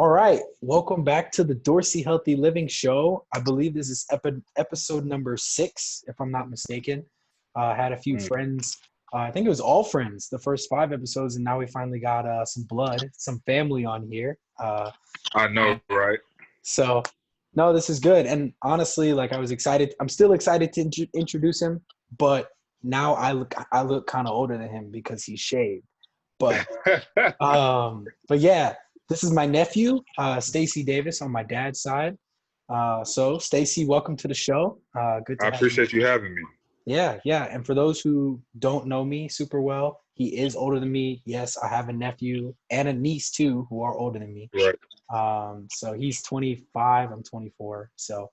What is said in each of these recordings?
All right. Welcome back to the Dorsey Healthy Living Show. I believe this is episode number 6, if I'm not mistaken. I had a few friends. I think it was all friends, the first 5 episodes, and now we finally got some blood, some family on here. I know, right? So, no, this is good. And honestly, like I was excited. I'm still excited to introduce him, but now I look kind of older than him because he's shaved. But yeah, this is my nephew, Stacy Davis, on my dad's side. So Stacy, welcome to the show. Good to I have you. appreciate you having me. Yeah. And for those who don't know me super well, he is older than me. Yes, I have a nephew and a niece too who are older than me. Right. So he's 25, I'm 24. So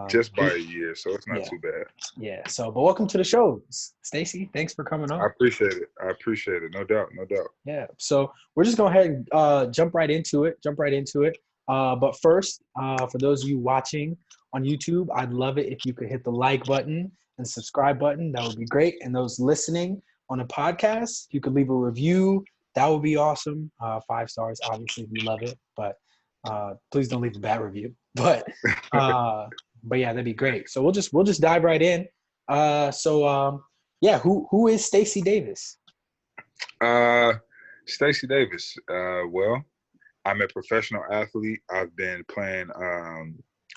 just by a year, so it's not too bad. Yeah. So, but welcome to the show, Stacy. Thanks for coming on. I appreciate it. No doubt. Yeah. So we're just going ahead and jump right into it. But first, for those of you watching on YouTube, I'd love it if you could hit the like button and subscribe button. That would be great. And those listening on a podcast, if you could leave a review, that would be awesome. 5 stars, obviously, we love it. But please don't leave a bad review. But yeah, that'd be great. So we'll just dive right in. Who is Stacy Davis? Stacy Davis. Well, I'm a professional athlete. I've been playing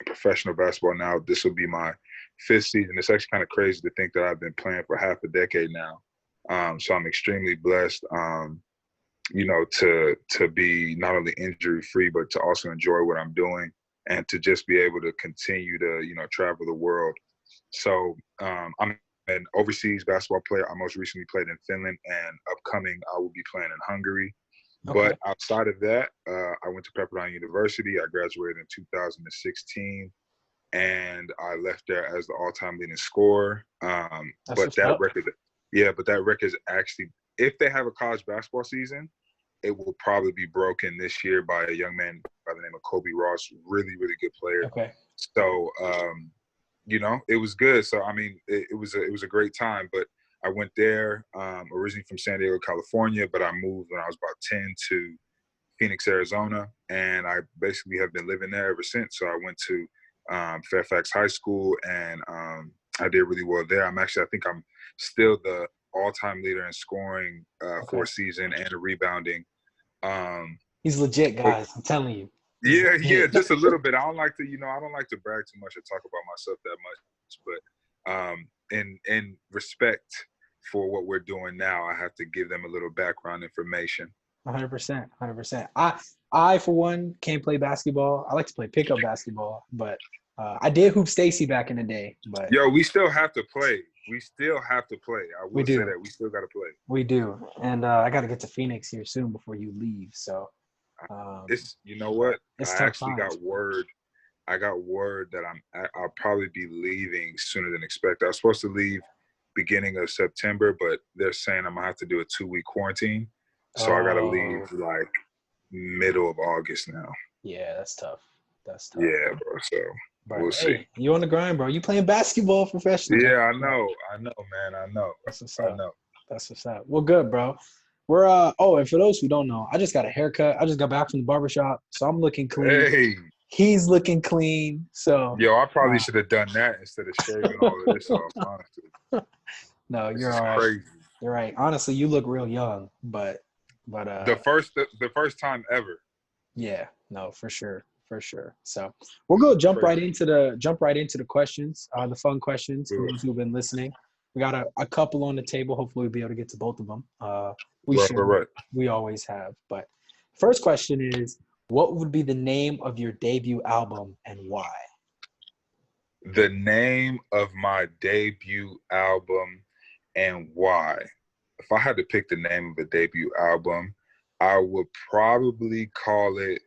professional basketball now. This will be my 5th season. It's actually kind of crazy to think that I've been playing for half a decade now. So I'm extremely blessed, to be not only injury free, but to also enjoy what I'm doing and to just be able to continue to, travel the world. So I'm an overseas basketball player. I most recently played in Finland, and upcoming I will be playing in Hungary. Okay. But outside of that, I went to Pepperdine University. I graduated in 2016, and I left there as the all-time leading scorer. But that record is actually, if they have a college basketball season, it will probably be broken this year by a young man by the name of Kobe Ross. Really, really good player. Okay. So, it was good. So, I mean, it was a great time. But I went there originally from San Diego, California, but I moved when I was about 10 to Phoenix, Arizona, and I basically have been living there ever since. So I went to Fairfax High School, and I did really well there. I think I'm still the all-time leader in scoring for a season and rebounding. He's legit, guys. I'm telling you. Yeah, just a little bit. I don't like to brag too much or talk about myself that much, but in respect for what we're doing now, I have to give them a little background information. 100%. I for one can't play basketball. I like to play pickup basketball, but I did hoop Stacy back in the day. But we still have to play. I will say that we still got to play. We do, and I got to get to Phoenix here soon before you leave. So, it's what it's I actually got word. I got word that I'll probably be leaving sooner than expected. I was supposed to leave beginning of September, but they're saying I'm gonna have to do a 2-week quarantine, so I gotta leave like middle of August now. Yeah, that's tough. Yeah, bro. So we'll see. You on the grind, bro. You playing basketball professionally? Yeah, I know, man. I know. That's what's up. Well, good, bro. We're and for those who don't know, I just got a haircut. I just got back from the barbershop, so I'm looking clean. Hey. He's looking clean. So I probably should have done that instead of shaving all of this off, honestly. No, you're all right. Crazy. You're right. Honestly, you look real young, but the first time ever. Yeah, no, for sure. So we'll go jump right into the questions, the fun questions for those who've been listening. We got a couple on the table. Hopefully we'll be able to get to both of them. We always have. But first question is, what would be the name of your debut album and why? The name of my debut album and why? If I had to pick the name of a debut album, I would probably call it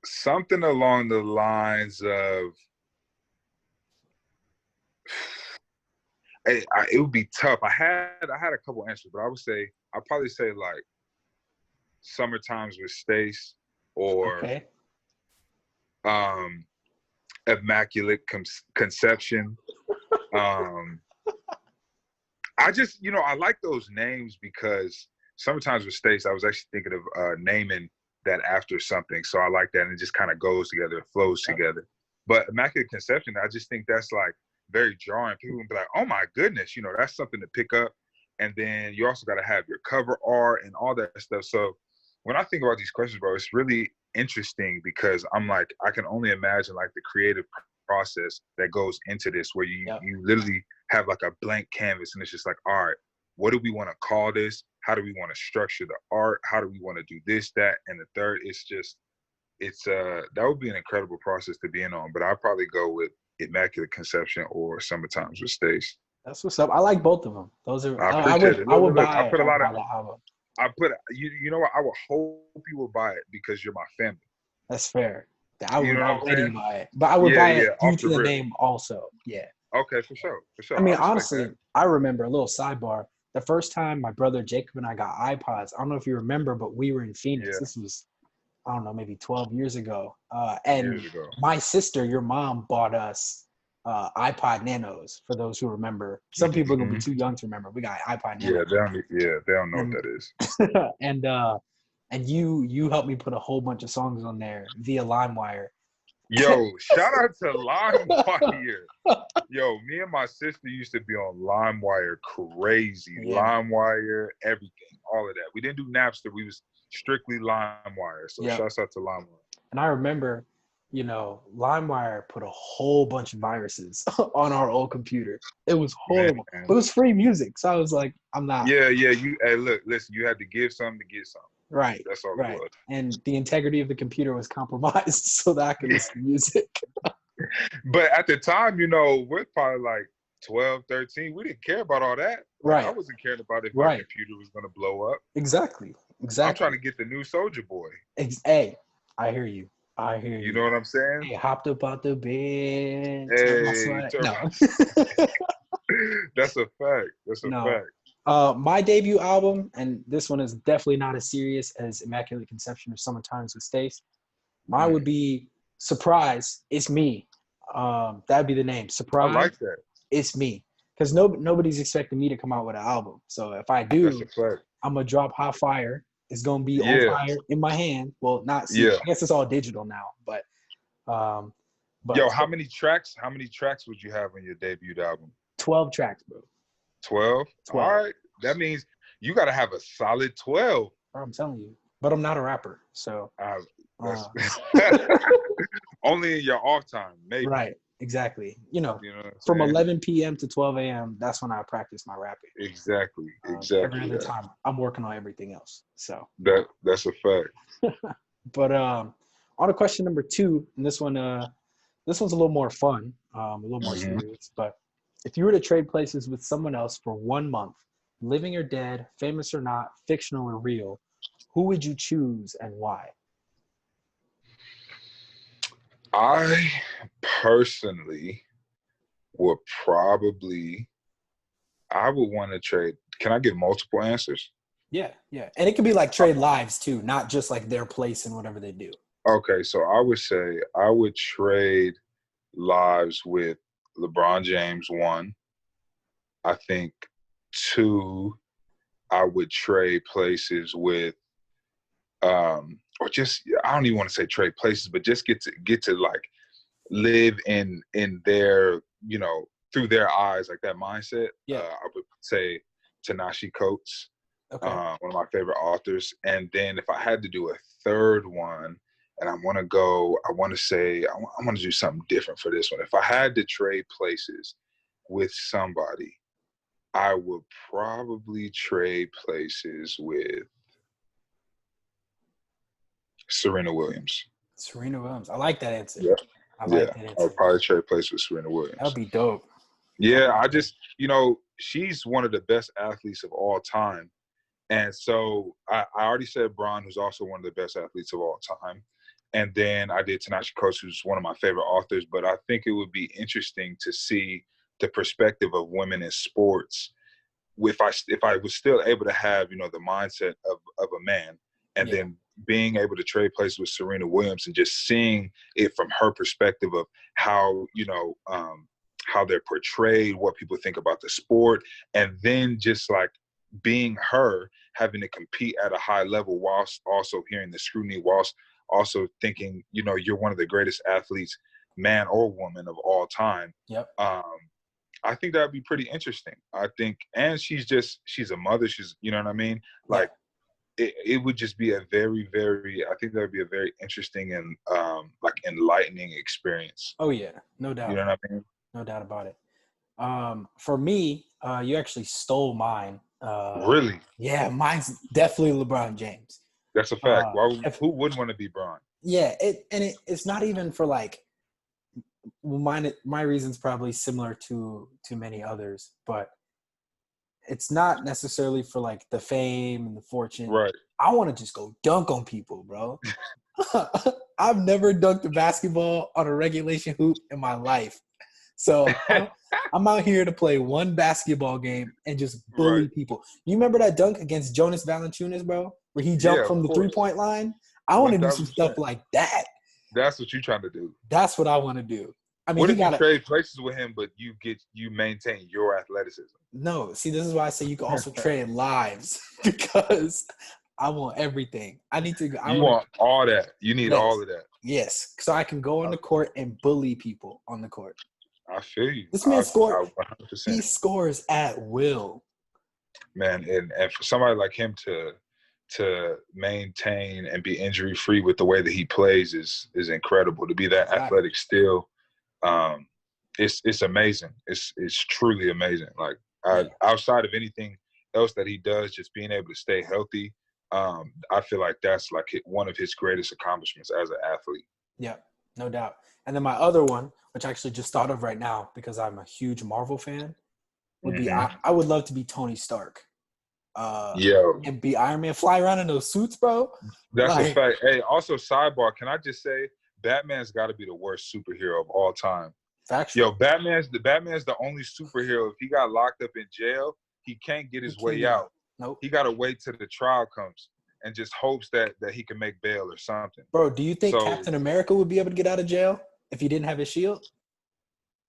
something along the lines of it would be tough. I had a couple answers, but I'd probably say like Summertimes with Stace or Immaculate Conception. I just, I like those names because Summertimes with Stace, I was actually thinking of naming that after something. So I like that, and it just kind of goes together, it flows together. But Immaculate Conception, I just think that's like very drawing. People will be like, oh my goodness, that's something to pick up. And then you also got to have your cover art and all that stuff. So when I think about these questions, bro, it's really interesting because I'm like, I can only imagine like the creative process that goes into this, where you literally have like a blank canvas, and it's just like, all right, what do we want to call this? How do we want to structure the art? How do we want to do this, that, and the third? That would be an incredible process to be in on. But I'd probably go with Immaculate Conception or Summertimes with Stace. That's what's up. I like both of them. Those are. I appreciate it. I would buy. I put a lot of. the album. You know what? I would hope you will buy it because you're my family. That's fair. I would already buy it, but I would buy it due to the name also. Yeah. Okay, for sure. I mean, honestly, I remember a little sidebar. The first time my brother Jacob and I got iPods, I don't know if you remember, but we were in Phoenix. Yeah. This was, I don't know, maybe 12 years ago. And my sister, your mom, bought us iPod Nanos, for those who remember. Some people are going to be too young to remember. We got iPod Nanos. They don't know what that is. And you helped me put a whole bunch of songs on there via LimeWire. Yo, shout out to LimeWire. Yo, me and my sister used to be on LimeWire crazy. Yeah. LimeWire, everything, all of that. We didn't do Napster. We was strictly LimeWire. So shouts out to LimeWire. And I remember, LimeWire put a whole bunch of viruses on our old computer. It was horrible. Man. But it was free music. So I was like, I'm not. Yeah. Hey, look, listen, you had to give something to get something. Right. That's all right. it was. And the integrity of the computer was compromised so that I could listen to music. But at the time, we're probably like 12, 13. We didn't care about all that. Right. I wasn't caring about if my computer was going to blow up. Exactly. I'm trying to get the new Soulja Boy. Hey, I hear you. You know what I'm saying? Hey, hopped up out the bed. Hey, no. That's a fact. That's a fact. My debut album, and this one is definitely not as serious as Immaculate Conception or Summertimes with Stace. Mine would be Surprise, It's Me. That'd be the name. Surprise, I like that. It's Me. Because nobody's expecting me to come out with an album. So if I do, I'm going to drop Hot Fire. It's going to be on fire in my hand. Well, not see. I guess it's all digital now. But Yo, how many tracks would you have on your debut album? 12 tracks, bro. 12? All right. That means you got to have a solid 12. I'm telling you. But I'm not a rapper, so. Only in your off time, maybe. Right, exactly. From 11 p.m. to 12 a.m., that's when I practice my rapping. Exactly. Every other time, I'm working on everything else. So. That's a fact. But on to question number 2, and this one's a little more fun, a little more serious, but if you were to trade places with someone else for 1 month, living or dead, famous or not, fictional or real, who would you choose and why? I personally would want to trade. Can I get multiple answers? Yeah. And it could be like trade lives too, not just like their place and whatever they do. Okay, so I would say I would trade lives with LeBron James, 1. I think 2, I would trade places with, or just, I don't even want to say trade places, but just get to like live in their, through their eyes, like that mindset. Yeah. I would say Ta-Nehisi Coates, one of my favorite authors. And then if I had to do a third one, and I want to do something different for this one. If I had to trade places with somebody, I would probably trade places with Serena Williams. I like that answer. Yeah. I like that answer. I would probably trade places with Serena Williams. That'd be dope. Yeah, I just, she's one of the best athletes of all time. And so I already said Bron, who's also one of the best athletes of all time. And then I did Ta-Nehisi Coates, who's one of my favorite authors. But I think it would be interesting to see the perspective of women in sports if I was still able to have, the mindset of a man, and then being able to trade places with Serena Williams and just seeing it from her perspective of how, how they're portrayed, what people think about the sport, and then just like being her having to compete at a high level whilst also hearing the scrutiny, whilst also thinking, you're one of the greatest athletes, man or woman, of all time. Yep. I think that'd be pretty interesting. I think, and she's a mother. She's, you know what I mean? Like, it would just be a very, very, I think that would be a very interesting and like enlightening experience. Oh yeah, no doubt. You know what I mean? No doubt about it. For me, you actually stole mine. Really? Yeah, mine's definitely LeBron James. That's a fact. Who wouldn't want to be Bron? Yeah, it's not even for like my reason's probably similar to many others, but it's not necessarily for like the fame and the fortune. Right. I want to just go dunk on people, bro. I've never dunked a basketball on a regulation hoop in my life. So I'm out here to play one basketball game and just bully people. You remember that dunk against Jonas Valanciunas, bro? Where he jumped from the 3-point line? I want to do some stuff like that. That's what you're trying to do. That's what I want to do. I mean, what if you trade places with him, but you maintain your athleticism? No, see, this is why I say you can also trade lives, because I want everything. You want all that. You need all of that. Yes, so I can go on the court and bully people on the court. I feel you. This man scores. He scores at will. Man, and for somebody like him to maintain and be injury free with the way that he plays is incredible. To be that athletic still, it's amazing. It's truly amazing. Like outside of anything else that he does, just being able to stay healthy, I feel like that's like one of his greatest accomplishments as an athlete. Yeah, no doubt. And then my other one, which I actually just thought of right now because I'm a huge Marvel fan, would be I would love to be Tony Stark. And be Iron Man, fly around in those suits, bro. That's a fact. Hey, also sidebar, can I just say Batman's got to be the worst superhero of all time. Factual. Yo, Batman's the only superhero. If he got locked up in jail, he can't get his way out. Nope. He got to wait till the trial comes and just hopes that he can make bail or something. Bro, do you think Captain America would be able to get out of jail if he didn't have his shield?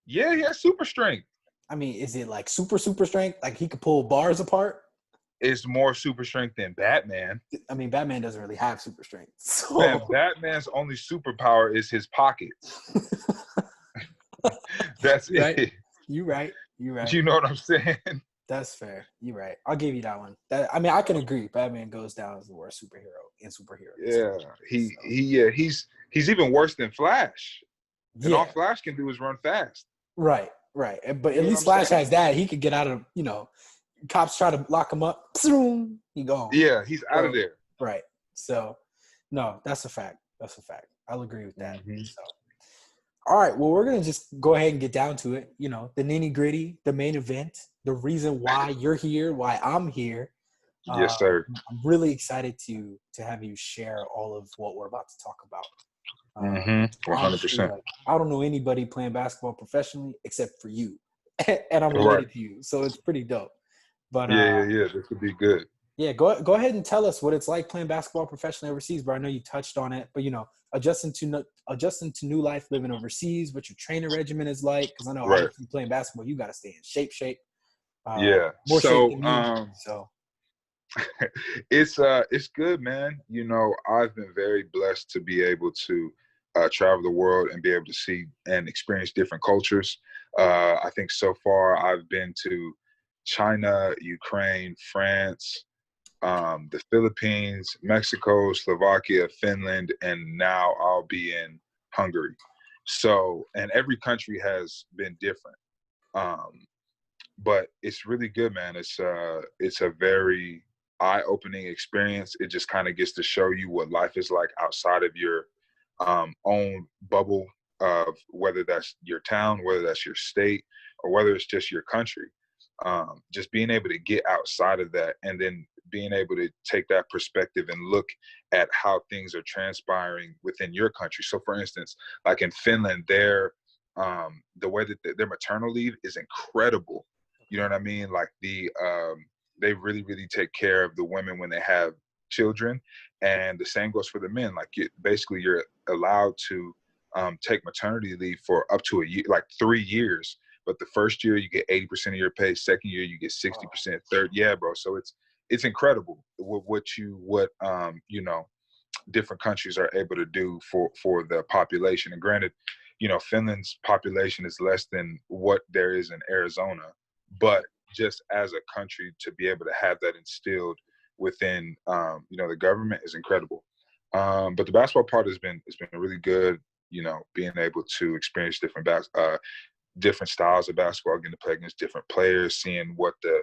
Yeah, he has super strength. I mean, is it like super strength? Like he could pull bars apart? It's more super strength than Batman. I mean, Batman doesn't really have super strength. So. Man, Batman's only superpower is his pockets. That's it. You're right. You know what I'm saying? That's fair. You're right. I'll give you that one. I mean, I can agree. Batman goes down as the worst superhero in superheroes. Yeah, he's even worse than Flash. And all Flash can do is run fast. Right. But at least Flash has that. He could get out of, cops try to lock him up. He gone. Yeah, he's out of there. Right. So, no, that's a fact. I'll agree with that. Mm-hmm. So. All right. Well, we're going to just go ahead and get down to it. The nitty gritty, the main event, the reason why you're here, why I'm here. Yes, sir. I'm really excited to have you share all of what we're about to talk about. 100%. I don't know anybody playing basketball professionally except for you, and I'm related to you, so it's pretty dope. But yeah, this would be good. Yeah, go ahead and tell us what it's like playing basketball professionally overseas, bro. I know you touched on it, but adjusting to new life living overseas, what your training regimen is like, because I know obviously playing basketball, you got to stay in shape. More shape than me, so. It's good, man. I've been very blessed to be able to travel the world and be able to see and experience different cultures. I think so far I've been to China, Ukraine, France, the Philippines, Mexico, Slovakia, Finland, and now I'll be in Hungary. So, and every country has been different. But it's really good, man. It's a very eye-opening experience. It just kind of gets to show you what life is like outside of your own bubble of whether that's your town, whether that's your state, or whether it's just your country. Just being able to get outside of that and then being able to take that perspective and look at how things are transpiring within your country. So for instance, like in Finland, the way that their maternal leave is incredible. You know what I mean? Like they really, really take care of the women when they have children. And the same goes for the men. Like basically you're allowed to take maternity leave for up to a year, like 3 years. But the first year you get 80% of your pay. Second year you get 60%. Third, yeah, bro. So it's incredible what different countries are able to do for the population. And granted, Finland's population is less than what there is in Arizona, but just as a country to be able to have that instilled within the government is incredible. But the basketball part has been really good. Being able to experience different styles of basketball, getting to play against different players, seeing what the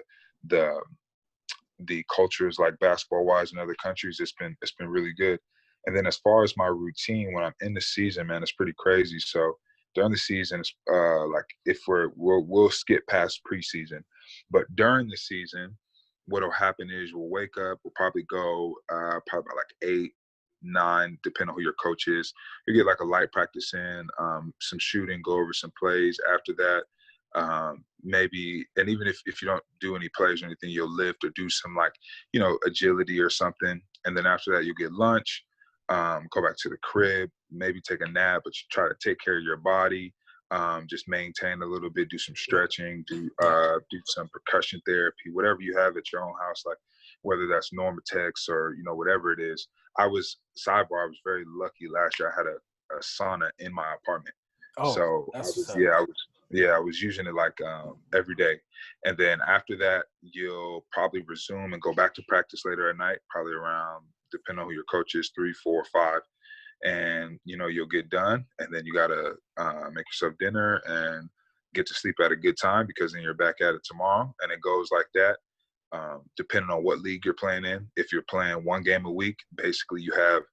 culture is like basketball wise in other countries. It's been really good. And then as far as my routine when I'm in the season, man, it's pretty crazy. So during the season, it's like if we'll skip past preseason, but during the season, what'll happen is we'll wake up, we'll probably go probably about like 8, 9, depending on who your coach is. You get like a light practice in, some shooting, go over some plays. After that, maybe, and even if you don't do any plays or anything, you'll lift or do some like, agility or something. And then after that, you get lunch, go back to the crib, maybe take a nap, but you try to take care of your body, just maintain a little bit, do some stretching, do some percussion therapy, whatever you have at your own house, like whether that's Normatex or, whatever it is. I was very lucky last year. I had a sauna in my apartment. Oh, So I was using it like every day. And then after that, you'll probably resume and go back to practice later at night, probably around, depending on who your coach is, 3, 4, 5. And, you'll get done. And then you got to make yourself dinner and get to sleep at a good time, because then you're back at it tomorrow. And it goes like that. Depending on what league you're playing in. If you're playing one game a week, basically you have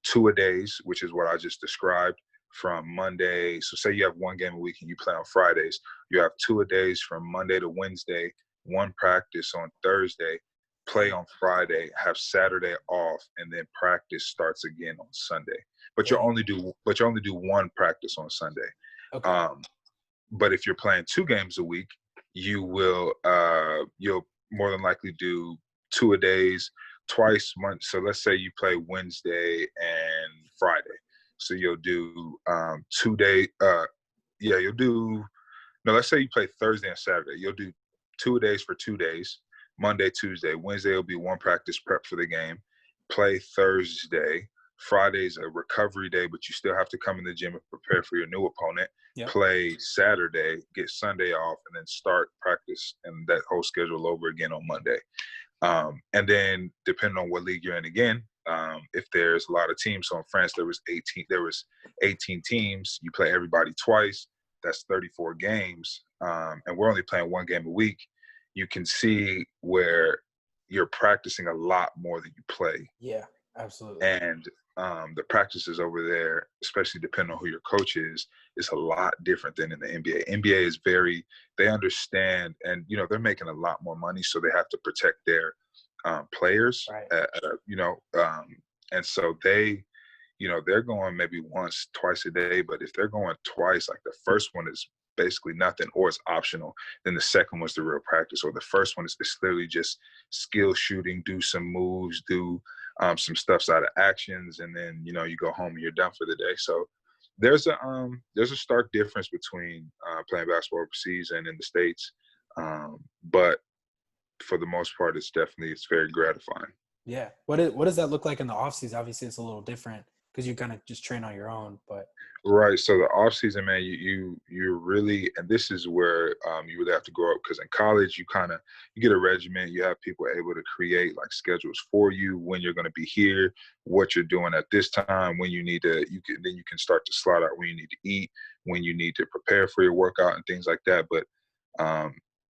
2-a-days, which is what I just described, from Monday. So say you have one game a week and you play on Fridays, you have 2-a-days from Monday to Wednesday, one practice on Thursday, play on Friday, have Saturday off, and then practice starts again on Sunday. But you only do one practice on Sunday. Okay. But if you're playing 2 games a week, you'll more than likely do 2-a-days twice a month. So let's say you play Wednesday and Friday. So you'll do 2 day. You'll do. No, let's say you play Thursday and Saturday. You'll do 2-a-days for 2 days. Monday, Tuesday, Wednesday will be one practice prep for the game. Play Thursday. Friday's a recovery day, but you still have to come in the gym and prepare for your new opponent. Yep. Play Saturday, get Sunday off, and then start practice and that whole schedule over again on Monday. And then depending on what league you're in again, if there's a lot of teams. So in France, there was 18 teams. You play everybody twice. That's 34 games. And we're only playing one game a week. You can see where you're practicing a lot more than you play. Yeah, absolutely. And the practices over there, especially depending on who your coach is a lot different than in the NBA. NBA is they understand, and, they're making a lot more money, so they have to protect their players. Right. And so they're going maybe once, twice a day, but if they're going twice, like the first one is basically nothing or it's optional, then the second one's the real practice, or the first one is literally just skill shooting, do some moves, do some stuffs out of actions, and then you go home and you're done for the day. So there's a stark difference between playing basketball overseas and in the States, but for the most part, it's very gratifying. Yeah. What does that look like in the off season? Obviously, it's a little different because you kind of just train on your own, but. Right. So the off season, man, you really, and this is where you really have to grow up, because in college you get a regiment. You have people able to create like schedules for you, when you're going to be here, what you're doing at this time, when you need to. You can start to slot out when you need to eat, when you need to prepare for your workout and things like that. But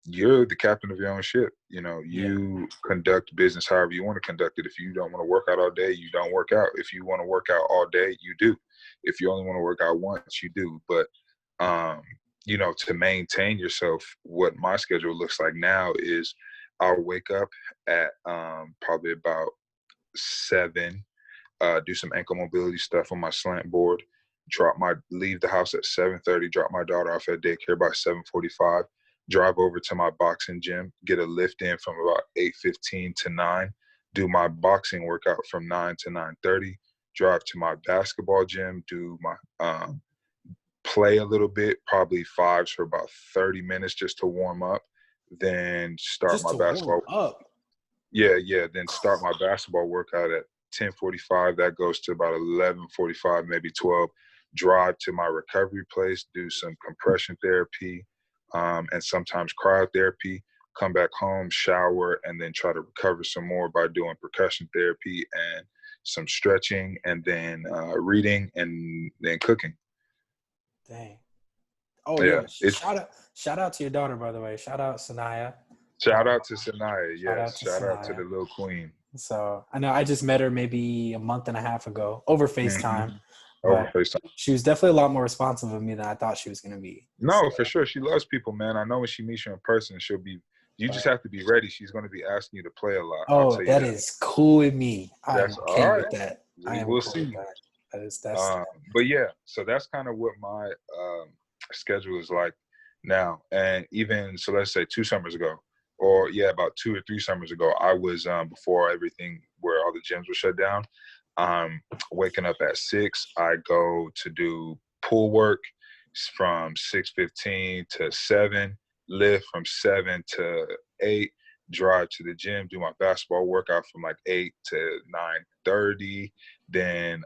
you're the captain of your own ship. You conduct business however you want to conduct it. If you don't want to work out all day, you don't work out. If you want to work out all day, you do. If you only want to work out once, you do. But, to maintain yourself, what my schedule looks like now is I'll wake up at probably about 7, do some ankle mobility stuff on my slant board, leave the house at 7:30, drop my daughter off at daycare by 7:45, drive over to my boxing gym, get a lift in from about 8:15 to 9, do my boxing workout from 9 to 9:30, drive to my basketball gym, do my play a little bit, probably 5s for about 30 minutes just to warm up, then start just my to basketball. Warm up. Yeah. Then start my basketball workout at 10:45. That goes to about 11:45, maybe 12. Drive to my recovery place, do some compression therapy, and sometimes cryotherapy. Come back home, shower, and then try to recover some more by doing percussion therapy and some stretching, and then reading, and then cooking. Dang. Oh Yeah, yeah. Shout out to your daughter, by the way. Shout out Sanaya. shout out to Sanaya. Shout Yes, out to shout out to Sanaya. the little queen. So I know I just met her maybe a month and a half ago over FaceTime, Over but FaceTime. she was definitely a lot more responsive of me than I thought she was going to be. No, for sure. She loves people, man. I know when she meets you in person, she'll be. You just have to be ready. She's going to be asking you to play a lot. I'll Oh, tell you that that. is cool with me. I am That's okay all right. with that. I We am will cool with see. that. That's But yeah, so that's kind of what my schedule is like now. And even so, let's say 2 summers ago, or yeah, about 2 or 3 summers ago, I was before everything where all the gyms were shut down. Waking up at 6, I go to do pool work from 6:15 to 7, lift from 7 to 8, drive to the gym, do my basketball workout from like 8 to 9:30, then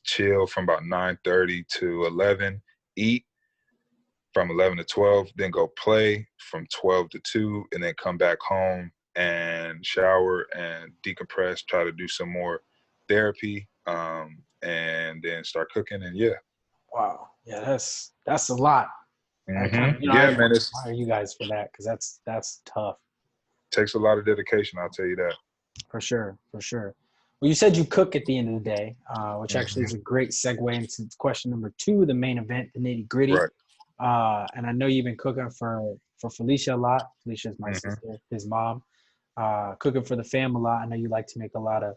chill from about 9:30 to 11, eat from 11 to 12, then go play from 12 to 2, and then come back home and shower and decompress, try to do some more therapy, and then start cooking. And yeah. wow. Yeah, that's a lot. I kind of, Yeah, I man, it admire you guys for that because that's tough takes a lot of dedication, I'll tell you that. for sure, for sure. Well, you said you cook at the end of the day, which actually Hmm. is a great segue into question number 2, the main event, the nitty gritty. Right. And I know you've been cooking for Felicia a lot. Felicia's my Hmm. sister, his mom. Cooking for the fam a lot. I know you like to make a lot of,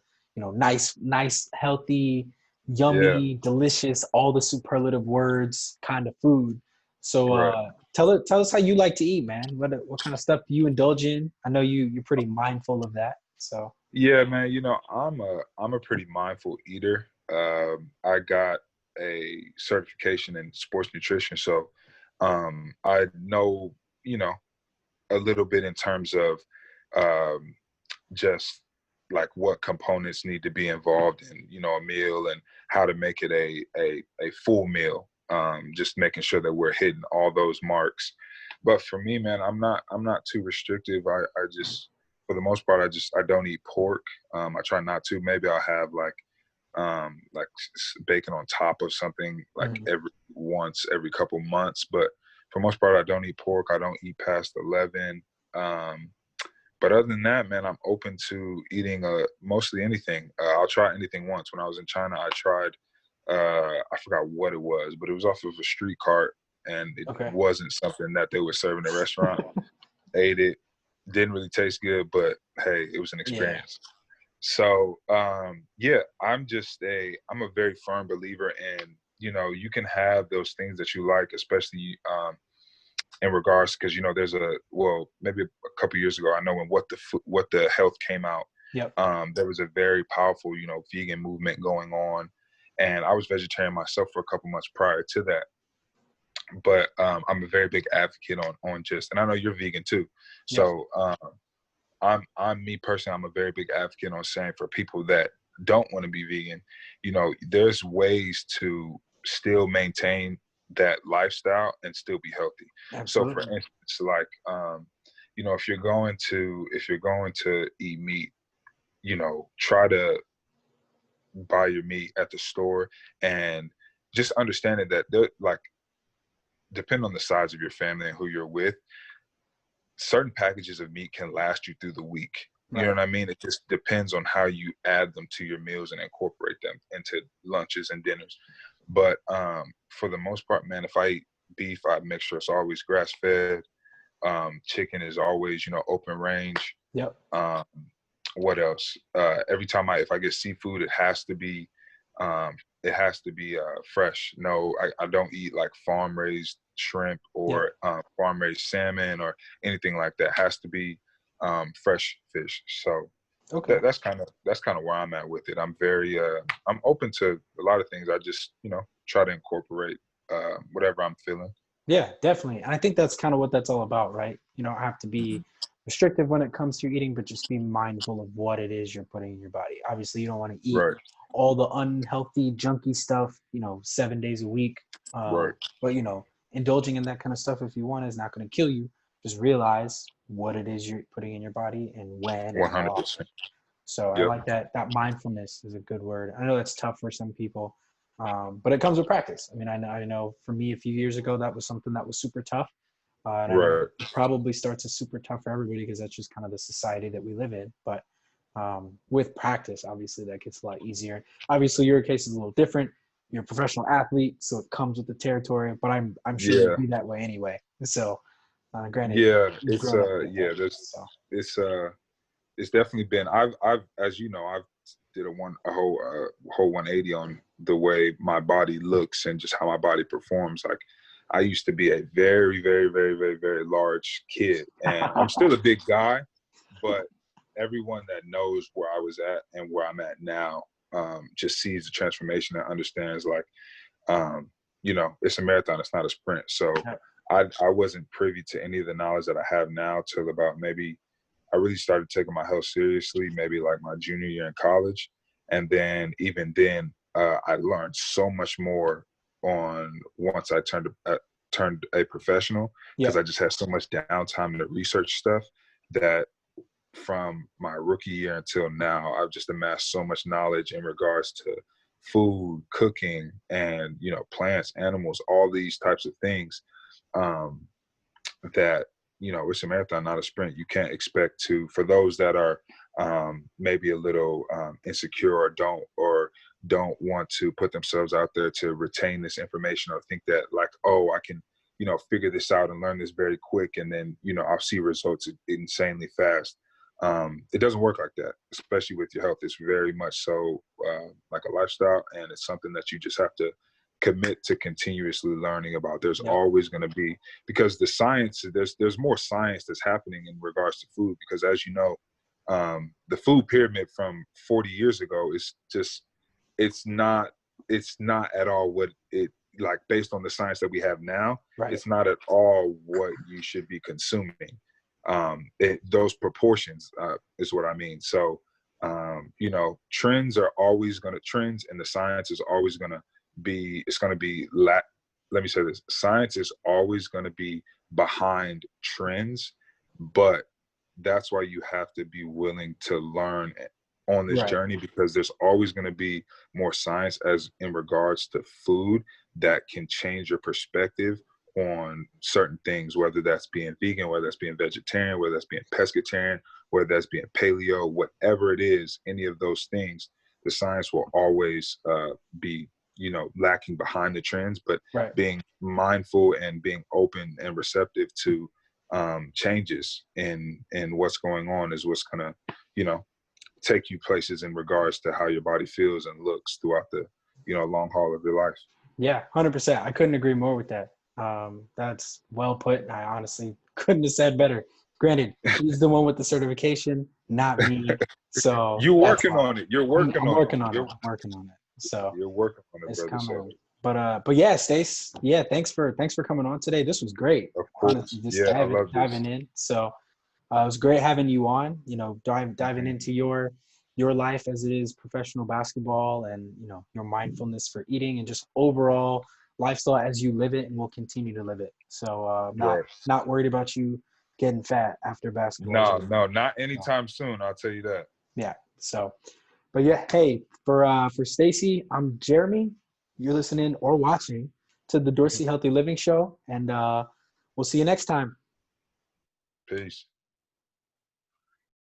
nice, healthy, Yeah. yummy, delicious, all the superlative words kind of food. So Right. tell us how you like to eat, man. What kind of stuff do you indulge in? I know you're pretty mindful of that. So Yeah, man. I'm a pretty mindful eater. I got a certification in sports nutrition, so I know you know a little bit in terms of um, just like what components need to be involved in a meal, and how to make it a full meal. Just making sure that we're hitting all those marks. But for me, man, I'm not too restrictive. I just, for the most part, I don't eat pork. I try not to. Maybe I'll have like bacon on top of something like mhm. every couple months. But for the most part, I don't eat pork. I don't eat past 11. But other than that, man, I'm open to eating mostly anything. I'll try anything once. When I was in China, I tried, I forgot what it was, but it was off of a street cart, and it Okay. wasn't something that they were serving in a restaurant. Ate it, didn't really taste good, but hey, it was an Yeah. experience. So yeah, I'm a very firm believer in, you can have those things that you like, especially in regards, because there's maybe a couple years ago, I know when what the health came out, Yep. there was a very powerful vegan movement going on, and I was vegetarian myself for a couple months prior to that. But I'm a very big advocate on just, and I know you're vegan too, Yep. so I'm me personally, I'm a very big advocate on saying, for people that don't want to be vegan, there's ways to still maintain that lifestyle and still be healthy. So for Absolutely. instance, like if you're going to eat meat, try to buy your meat at the store, and just understanding that like, depending on the size of your family and who you're with, certain packages of meat can last you through the week. You know Right. what I mean? It just depends on how you add them to your meals and incorporate them into lunches and dinners. But for the most part, man, if I eat beef, I make sure it's always grass fed. Chicken is always, open range. Yep. Um, what else? Every time if I get seafood, um, fresh. No, I don't eat like farm raised shrimp Yep. or farm raised salmon or anything like that. It has to be fresh fish. So Okay. that's kind of where I'm at with it. I'm open to a lot of things. I just try to incorporate whatever I'm feeling. Yeah, definitely. And I think that's kind of what that's all about, right? You don't have to be restrictive when it comes to your eating, but just be mindful of what it is you're putting in your body. Obviously, you don't want to eat Right. all the unhealthy, junky stuff, 7 days a week. Right. But, indulging in that kind of stuff if you want is not going to kill you. Just realize what it is you're putting in your body and when and how often. 100%. So I Yep. like that. That mindfulness is a good word. I know that's tough for some people, but it comes with practice. I mean, I know for me a few years ago, that was something that was super tough. And I know Right. it probably starts as super tough for everybody because that's just kind of the society that we live in. But with practice, obviously, that gets a lot easier. Obviously, your case is a little different. You're a professional athlete, so it comes with the territory. But I'm sure Yeah. you'd be that way anyway. So, granted, Yeah. you've It's grown up with yeah. it. There's So it's definitely been. I've as you know, I've did a whole 180 on the way my body looks and just how my body performs. Like, I used to be a very, very, very, very, very large kid, and I'm still a big guy, but everyone that knows where I was at and where I'm at now just sees the transformation and understands, like, it's a marathon, it's not a sprint. So I wasn't privy to any of the knowledge that I have now till about maybe I really started taking my health seriously, maybe like my junior year in college. And then even then, I learned so much more on once I turned a professional, because I just had so much downtime to research stuff that from my rookie year until now, I've just amassed so much knowledge in regards to food, cooking, and, plants, animals, all these types of things. That it's a marathon, not a sprint. You can't expect to, for those that are maybe a little insecure or don't want to put themselves out there to retain this information, or think that, like, oh, I can figure this out and learn this very quick, and then I'll see results insanely fast. It doesn't work like that, especially with your health. It's very much so like a lifestyle, and it's something that you just have to commit to continuously learning about. There's always going to be, because the science, there's more science that's happening in regards to food, because as you know, the food pyramid from 40 years ago is just, it's not at all what it, like, based on the science that we have now, it's not at all what you should be consuming. Those proportions is what I mean. So trends are always going to, trends, and the science is always going to be, it's going to be let me say this, science is always going to be behind trends, but that's why you have to be willing to learn on this journey, because there's always going to be more science as in regards to food that can change your perspective on certain things, whether that's being vegan, whether that's being vegetarian, whether that's being pescatarian, whether that's being paleo, whatever it is, any of those things, the science will always be lacking behind the trends, but being mindful and being open and receptive to changes in what's going on is what's gonna take you places in regards to how your body feels and looks throughout the long haul of your life. Yeah, 100%. I couldn't agree more with that. That's well put. I honestly couldn't have said better. Granted, he's the one with the certification, not me. So you're working on it. You're working I'm on working it. on it. I'm working on it. So you're working on it, it's brother. coming. But yeah, Stace. Yeah, thanks for coming on today. This was great. Of course. Honestly, just Yeah, I love diving this. in. So it was great having you on. Diving into your life as it is professional basketball, and your mindfulness for eating, and just overall lifestyle as you live it and will continue to live it. So not worried about you getting fat after basketball. No, not anytime soon. I'll tell you that. Yeah. So, but yeah, hey, for Stacy, I'm Jeremy. You're listening or watching to the Dorsey Healthy Living Show, and we'll see you next time. Peace.